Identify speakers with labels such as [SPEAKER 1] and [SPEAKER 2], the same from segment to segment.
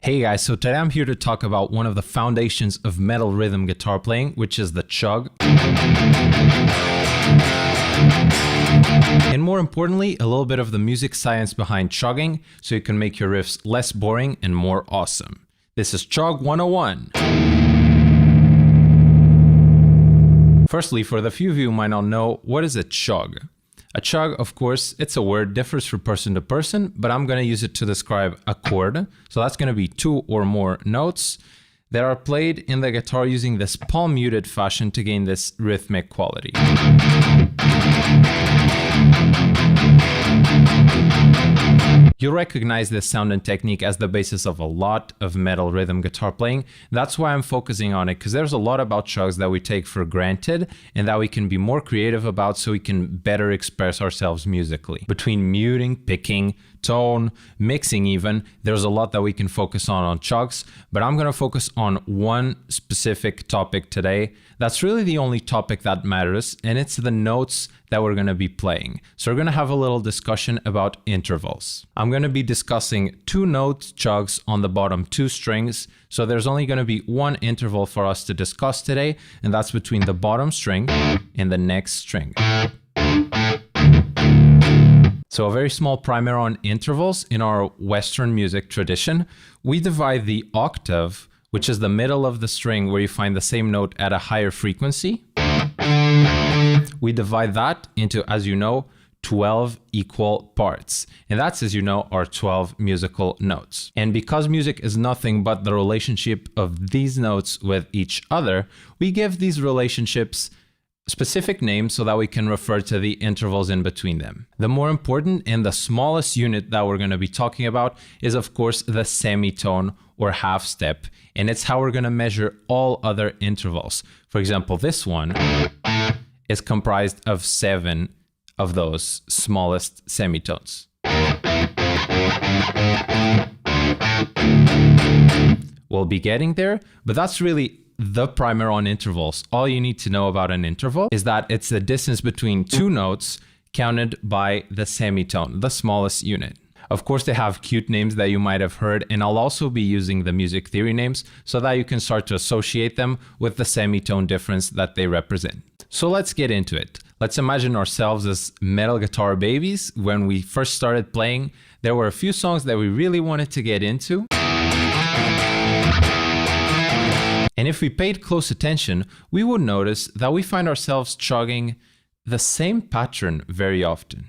[SPEAKER 1] Hey guys, so today I'm here to talk about one of the foundations of metal rhythm guitar playing, which is the chug. And more importantly, a little bit of the music science behind chugging, so you can make your riffs less boring and more awesome. This is Chug 101. Firstly, for the few of you who might not know, what is a chug? A chug, of course, it's a word, differs from person to person, but I'm going to use it to describe a chord. So that's going to be two or more notes that are played in the guitar using this palm muted fashion to gain this rhythmic quality. You'll recognize this sound and technique as the basis of a lot of metal rhythm guitar playing. That's why I'm focusing on it, because there's a lot about chugs that we take for granted and that we can be more creative about so we can better express ourselves musically. Between muting, picking, tone, mixing even, there's a lot that we can focus on chugs, but I'm going to focus on one specific topic today. That's really the only topic that matters, and it's the notes that we're going to be playing. So we're going to have a little discussion about intervals. I'm going to be discussing two note chugs on the bottom two strings. So there's only going to be one interval for us to discuss today, and that's between the bottom string and the next string. So a very small primer on intervals. In our Western music tradition, we divide the octave, which is the middle of the string where you find the same note at a higher frequency. We divide that into, as you know, 12 equal parts. And that's, as you know, our 12 musical notes. And because music is nothing but the relationship of these notes with each other, we give these relationships specific names so that we can refer to the intervals in between them. The more important and the smallest unit that we're going to be talking about is, of course, the semitone or half step. And it's how we're going to measure all other intervals. For example, this one is comprised of 7 of those smallest semitones. We'll be getting there, but that's really the primer on intervals. All you need to know about an interval is that it's the distance between two notes counted by the semitone, the smallest unit. Of course, they have cute names that you might have heard, and I'll also be using the music theory names so that you can start to associate them with the semitone difference that they represent. So let's get into it. Let's imagine ourselves as metal guitar babies. When we first started playing, there were a few songs that we really wanted to get into. And if we paid close attention, we would notice that we find ourselves chugging the same pattern very often.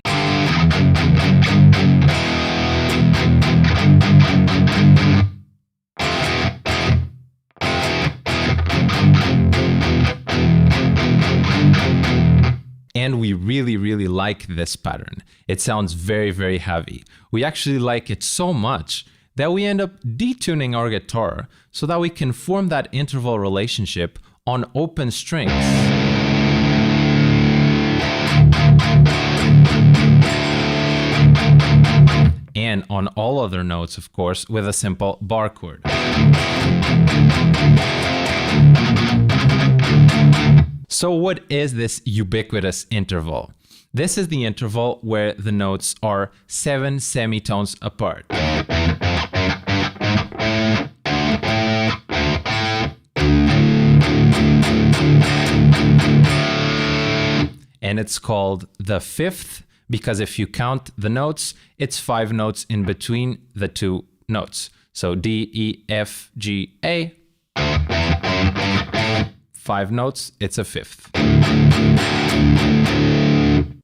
[SPEAKER 1] And we really like this pattern. It sounds very heavy. We actually like it so much that we end up detuning our guitar so that we can form that interval relationship on open strings. And on all other notes, of course, with a simple bar chord. So what is this ubiquitous interval? This is the interval where the notes are 7 semitones apart. And it's called the fifth because if you count the notes, it's 5 notes in between the two notes. So D, E, F, G, A. 5 notes, it's a fifth.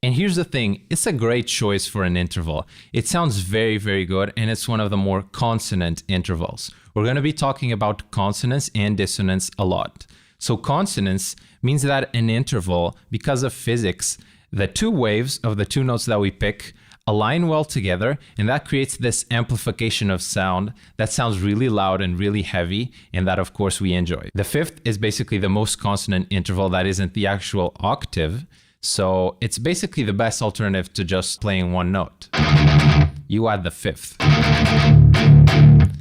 [SPEAKER 1] And here's the thing, it's a great choice for an interval. It sounds very good, and it's one of the more consonant intervals. We're going to be talking about consonance and dissonance a lot. So consonance means that an interval, because of physics, the two waves of the two notes that we pick align well together, and that creates this amplification of sound that sounds really loud and really heavy, and that of course we enjoy. The fifth is basically the most consonant interval that isn't the actual octave, so it's basically the best alternative to just playing one note. You add the fifth.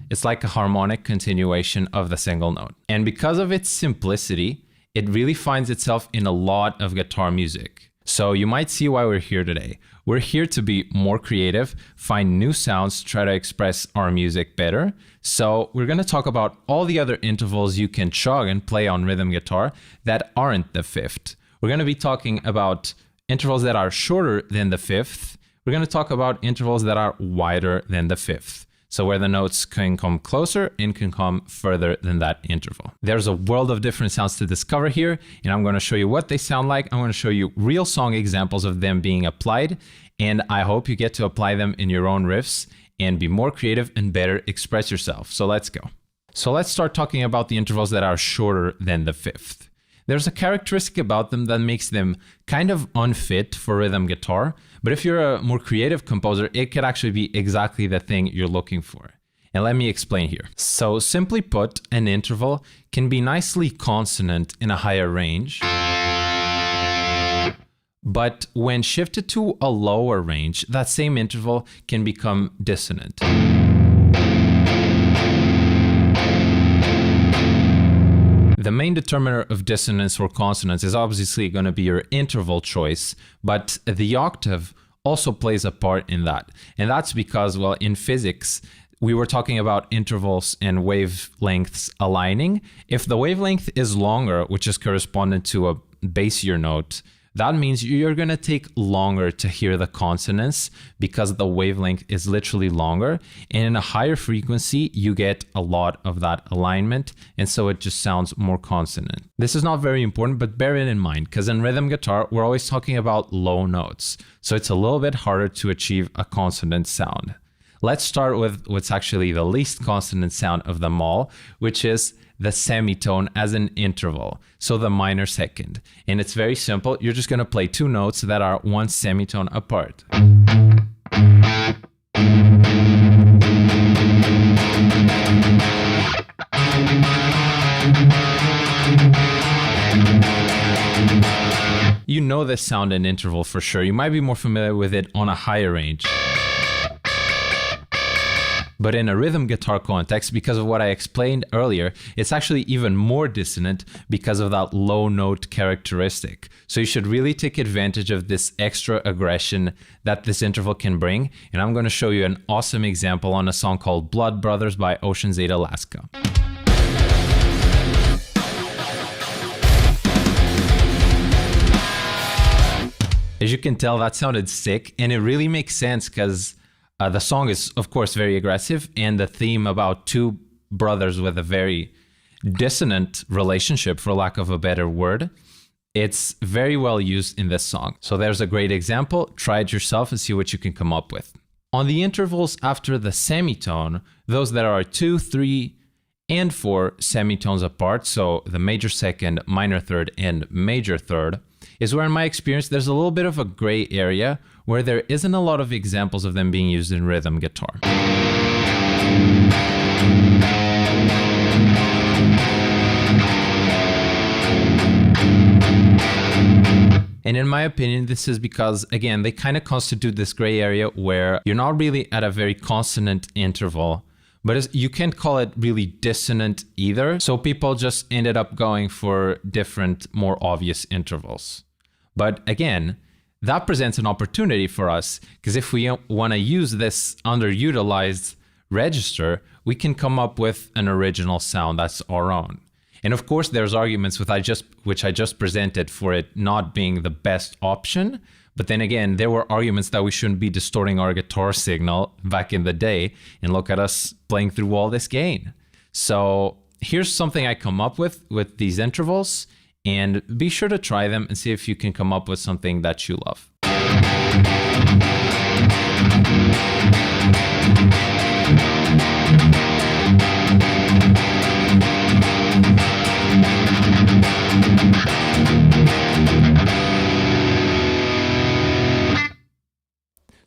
[SPEAKER 1] It's like a harmonic continuation of the single note. And because of its simplicity, it really finds itself in a lot of guitar music. So you might see why we're here today. We're here to be more creative, find new sounds, try to express our music better. So we're going to talk about all the other intervals you can chug and play on rhythm guitar that aren't the fifth. We're going to be talking about intervals that are shorter than the fifth. We're going to talk about intervals that are wider than the fifth. So where the notes can come closer and can come further than that interval. There's a world of different sounds to discover here, and I'm going to show you what they sound like. I'm going to show you real song examples of them being applied, and I hope you get to apply them in your own riffs and be more creative and better express yourself. So let's go. So let's start talking about the intervals that are shorter than the fifth. There's a characteristic about them that makes them kind of unfit for rhythm guitar, but if you're a more creative composer, it could actually be exactly the thing you're looking for. And let me explain here. So simply put, an interval can be nicely consonant in a higher range, but when shifted to a lower range, that same interval can become dissonant. The main determiner of dissonance or consonance is obviously going to be your interval choice, but the octave also plays a part in that. And that's because, well, in physics, we were talking about intervals and wavelengths aligning. If the wavelength is longer, which is correspondent to a bassier note, that means you're going to take longer to hear the consonants because the wavelength is literally longer. And in a higher frequency, you get a lot of that alignment. And so it just sounds more consonant. This is not very important, but bear it in mind because in rhythm guitar, we're always talking about low notes. So it's a little bit harder to achieve a consonant sound. Let's start with what's actually the least consonant sound of them all, which is the semitone as an interval, so the minor second. And it's very simple. You're just going to play two notes that are one semitone apart. You know this sound in interval for sure. You might be more familiar with it on a higher range. But in a rhythm guitar context, because of what I explained earlier, it's actually even more dissonant because of that low note characteristic. So you should really take advantage of this extra aggression that this interval can bring. And I'm going to show you an awesome example on a song called Blood Brothers by Ocean's 8 Alaska. As you can tell, that sounded sick, and it really makes sense because the song is, of course, very aggressive, and the theme about two brothers with a very dissonant relationship, for lack of a better word, it's very well used in this song. So there's a great example. Try it yourself and see what you can come up with. On the intervals after the semitone, those that are 2, 3, and 4 semitones apart, so the major second, minor third, and major third, is where in my experience there's a little bit of a gray area where there isn't a lot of examples of them being used in rhythm guitar. And in my opinion, this is because, again, they kind of constitute this gray area where you're not really at a very consonant interval, but you can't call it really dissonant either. So people just ended up going for different, more obvious intervals. But again, that presents an opportunity for us because if we want to use this underutilized register, we can come up with an original sound that's our own. And of course, there's arguments which I just presented for it not being the best option. But then again, there were arguments that we shouldn't be distorting our guitar signal back in the day. And look at us playing through all this gain. So here's something I come up with these intervals. And be sure to try them and see if you can come up with something that you love.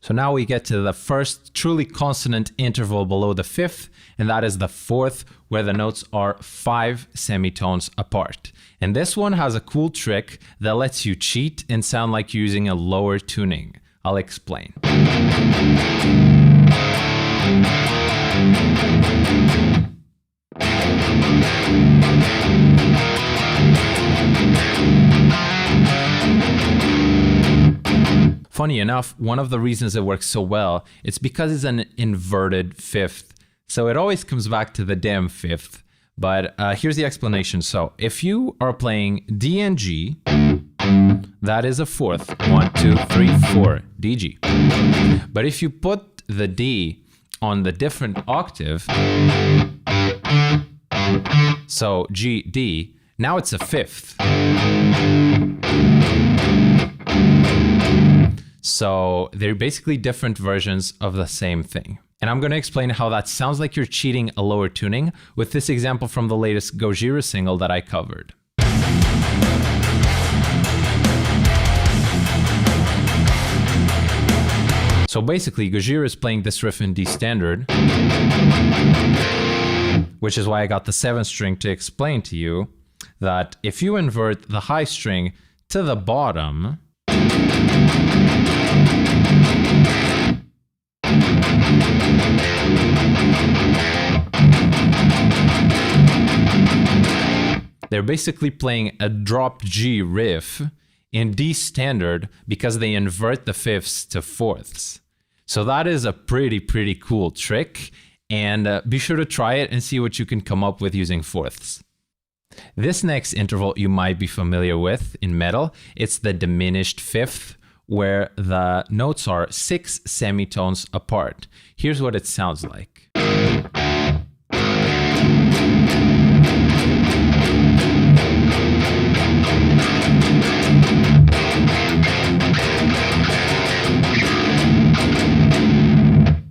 [SPEAKER 1] So now we get to the first truly consonant interval below the fifth, and that is the fourth, where the notes are 5 semitones apart. And this one has a cool trick that lets you cheat and sound like you're using a lower tuning. I'll explain. Funny enough, one of the reasons it works so well, it's because it's an inverted fifth. So it always comes back to the damn fifth. But here's the explanation. So if you are playing D and G, that is a fourth. 1, 2, 3, 4, D, G. But if you put the D on the different octave, so G, D, now it's a fifth. So they're basically different versions of the same thing. And I'm going to explain how that sounds like you're cheating a lower tuning with this example from the latest Gojira single that I covered. So basically, Gojira is playing this riff in D standard, which is why I got the 7th string to explain to you that if you invert the high string to the bottom, they're basically playing a drop G riff in D standard because they invert the fifths to fourths. So that is a pretty cool trick, and be sure to try it and see what you can come up with using fourths. This next interval you might be familiar with in metal. It's the diminished fifth, where the notes are 6 semitones apart. Here's what it sounds like.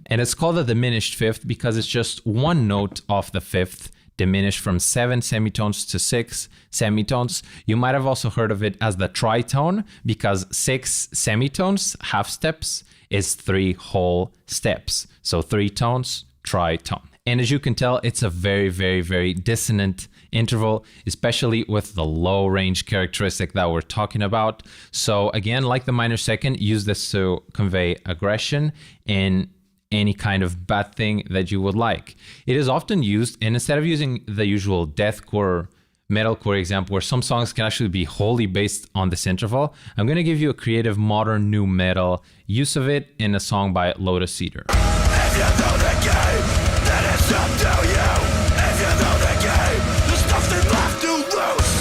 [SPEAKER 1] And it's called the diminished fifth because it's just one note off the fifth, diminished from 7 semitones to 6 semitones. You might have also heard of it as the tritone because 6 semitones, half steps, is 3 whole steps. So 3 tones, tritone. And as you can tell, it's a very dissonant interval, especially with the low range characteristic that we're talking about. So again, like the minor second, use this to convey aggression in any kind of bad thing that you would like. It is often used, and instead of using the usual deathcore, metalcore example where some songs can actually be wholly based on this interval, I'm going to give you a creative modern new metal use of it in a song by Lotus Eater.
[SPEAKER 2] If you know the game, then it's up to you. If you know the game, there's nothing left to lose.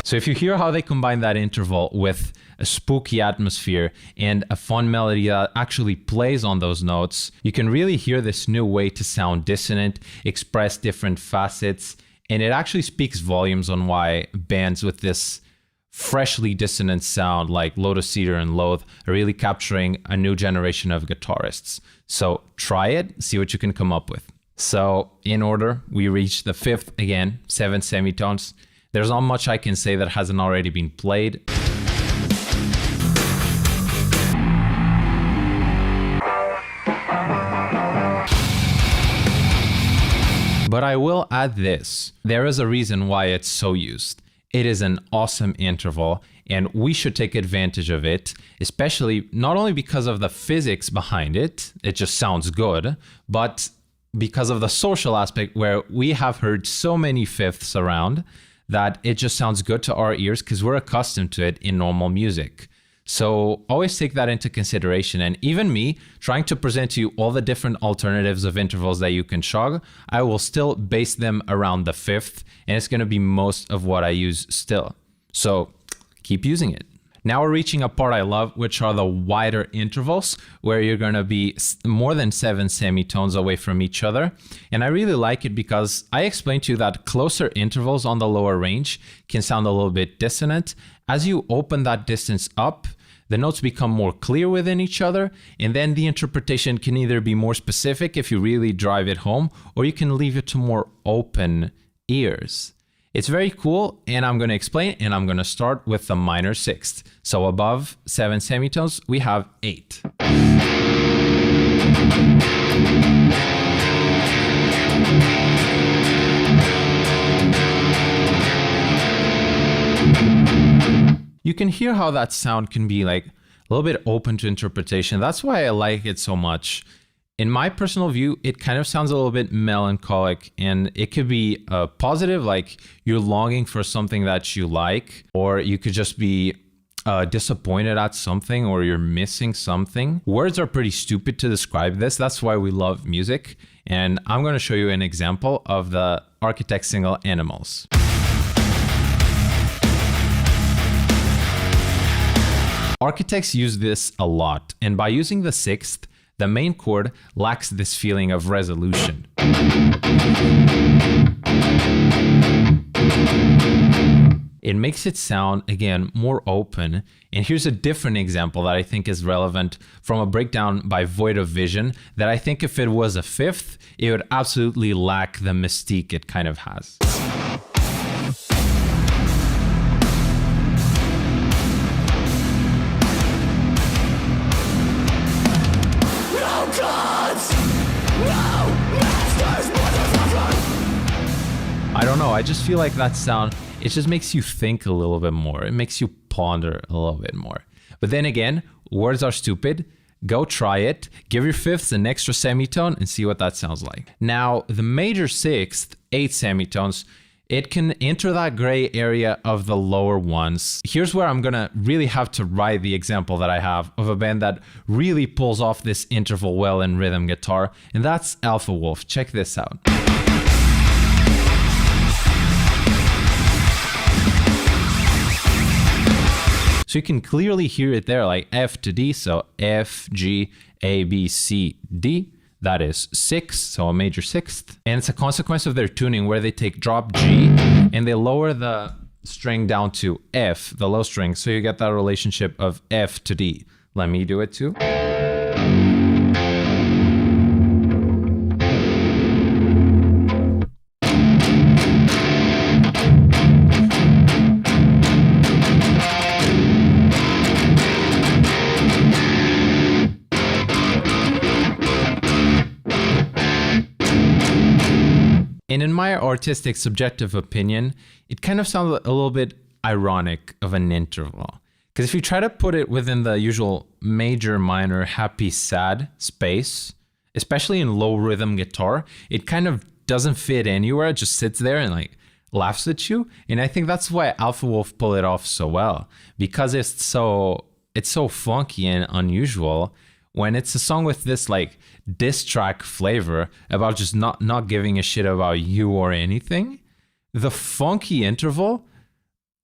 [SPEAKER 1] So if you hear how they combine that interval with a spooky atmosphere and a fun melody that actually plays on those notes, you can really hear this new way to sound dissonant, express different facets, and it actually speaks volumes on why bands with this freshly dissonant sound like Lotus Eater and Loathe are really capturing a new generation of guitarists. So try it, see what you can come up with. So in order, we reach the fifth again, 7 semitones. There's not much I can say that hasn't already been played. But I will add this. There is a reason why it's so used. It is an awesome interval, and we should take advantage of it, especially not only because of the physics behind it, it just sounds good, but because of the social aspect where we have heard so many fifths around that it just sounds good to our ears because we're accustomed to it in normal music. So always take that into consideration. And even me, trying to present to you all the different alternatives of intervals that you can chug, I will still base them around the fifth, and it's going to be most of what I use still. So keep using it. Now we're reaching a part I love, which are the wider intervals, where you're going to be more than 7 semitones away from each other. And I really like it because I explained to you that closer intervals on the lower range can sound a little bit dissonant. As you open that distance up, the notes become more clear within each other, and then the interpretation can either be more specific if you really drive it home, or you can leave it to more open ears. It's very cool, and I'm going to explain, and I'm going to start with the minor sixth. So above 7 semitones, we have 8. You can hear how that sound can be like a little bit open to interpretation. That's why I like it so much. In my personal view, it kind of sounds a little bit melancholic, and it could be positive, like you're longing for something that you like, or you could just be disappointed at something or you're missing something. Words are pretty stupid to describe this. That's why we love music. And I'm going to show you an example of the Architect single Animals. Architects use this a lot, and by using the sixth, the main chord lacks this feeling of resolution. It makes it sound, again, more open. And here's a different example that I think is relevant from a breakdown by Void of Vision that I think if it was a fifth, it would absolutely lack the mystique it kind of has. I don't know, I just feel like that sound, it just makes you think a little bit more. It makes you ponder a little bit more. But then again, words are stupid. Go try it. Give your fifths an extra semitone and see what that sounds like. Now, the major sixth, 8 semitones, it can enter that gray area of the lower ones. Here's where I'm gonna really have to write the example that I have of a band that really pulls off this interval well in rhythm guitar, and that's Alpha Wolf. Check this out. So you can clearly hear it there, like F to D, so F, G, A, B, C, D. That is 6, so a major sixth. And it's a consequence of their tuning where they take drop G and they lower the string down to F, the low string, so you get that relationship of F to D. Let me do it too. And in my artistic subjective opinion, it kind of sounds a little bit ironic of an interval. Because if you try to put it within the usual major, minor, happy, sad space, especially in low rhythm guitar, it kind of doesn't fit anywhere. It just sits there and like laughs at you. And I think that's why Alpha Wolf pull it off so well, because it's so funky and unusual. When it's a song with this like diss track flavor about just not giving a shit about you or anything, the funky interval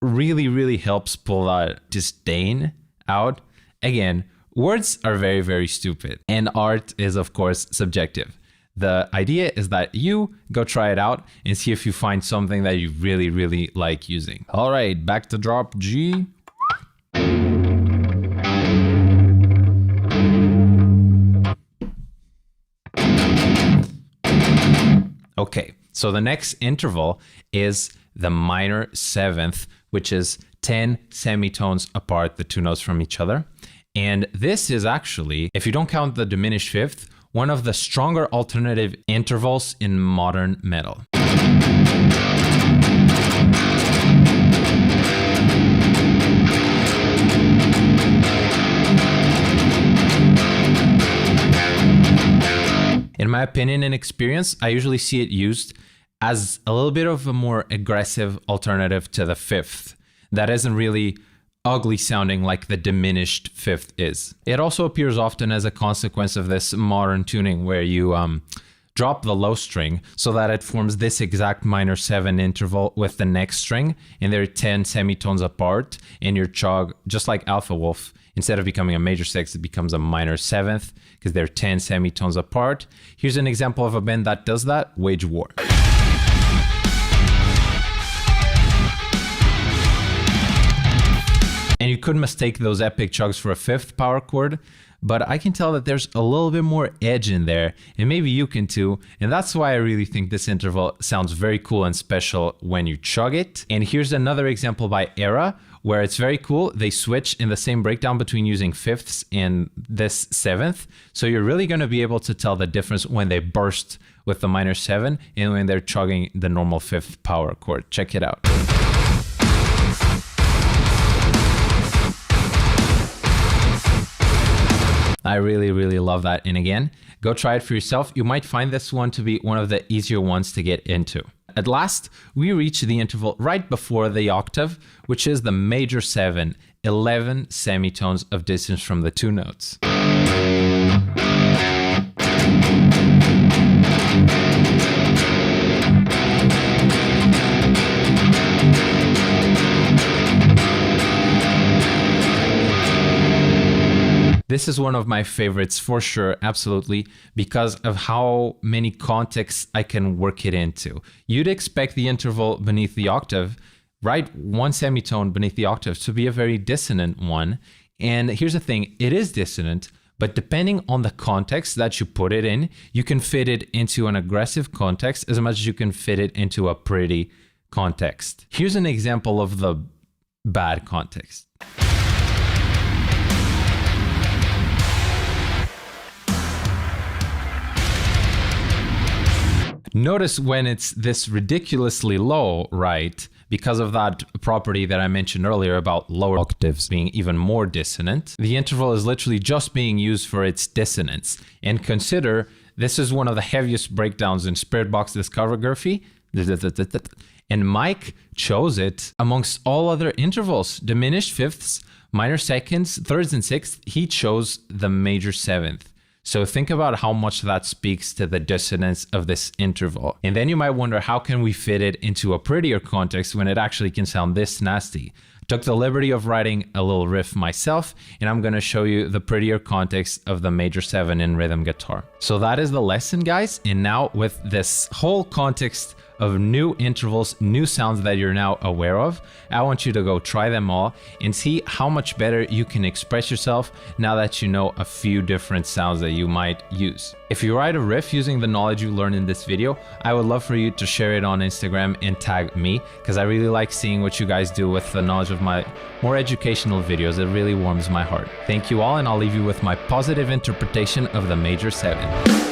[SPEAKER 1] really, really helps pull that disdain out. Again, words are very, very stupid, and art is of course subjective. The idea is that you go try it out and see if you find something that you really, really like using. All right, back to drop G. Okay, so the next interval is the minor seventh, which is 10 semitones apart, the two notes from each other. And this is actually, if you don't count the diminished fifth, one of the stronger alternative intervals in modern metal. In my opinion and experience, I usually see it used as a little bit of a more aggressive alternative to the fifth that isn't really ugly sounding like the diminished fifth is. It also appears often as a consequence of this modern tuning where you drop the low string so that it forms this exact minor 7 interval with the next string, and they're 10 semitones apart, and your chug, just like Alpha Wolf, instead of becoming a major 6th, it becomes a minor 7th because they're 10 semitones apart. Here's an example of a band that does that, Wage War. And you could mistake those epic chugs for a 5th power chord, but I can tell that there's a little bit more edge in there, and maybe you can too. And that's why I really think this interval sounds very cool and special when you chug it. And here's another example by Era, where it's very cool. They switch in the same breakdown between using 5ths and this 7th. So you're really gonna be able to tell the difference when they burst with the minor 7 and when they're chugging the normal 5th power chord. Check it out. I really, really love that. And again, go try it for yourself. You might find this one to be one of the easier ones to get into. At last, we reach the interval right before the octave, which is the major 7, 11 semitones of distance from the two notes. This is one of my favorites for sure, absolutely, because of how many contexts I can work it into. You'd expect the interval beneath the octave, right, one semitone beneath the octave, to be a very dissonant one. And here's the thing, it is dissonant, but depending on the context that you put it in, you can fit it into an aggressive context as much as you can fit it into a pretty context. Here's an example of the bad context. Notice when it's this ridiculously low, right? Because of that property that I mentioned earlier about lower octaves being even more dissonant, the interval is literally just being used for its dissonance. And consider, this is one of the heaviest breakdowns in Spirit Box discography. And Mike chose it amongst all other intervals. Diminished fifths, minor seconds, thirds and sixths, he chose the major 7th. So think about how much that speaks to the dissonance of this interval. And then you might wonder, how can we fit it into a prettier context when it actually can sound this nasty? I took the liberty of writing a little riff myself, and I'm going to show you the prettier context of the major 7 in rhythm guitar. So that is the lesson, guys. And now with this whole context of new intervals, new sounds that you're now aware of, I want you to go try them all and see how much better you can express yourself now that you know a few different sounds that you might use. If you write a riff using the knowledge you learned in this video, I would love for you to share it on Instagram and tag me, because I really like seeing what you guys do with the knowledge of my more educational videos. It really warms my heart. Thank you all, and I'll leave you with my positive interpretation of the major 7.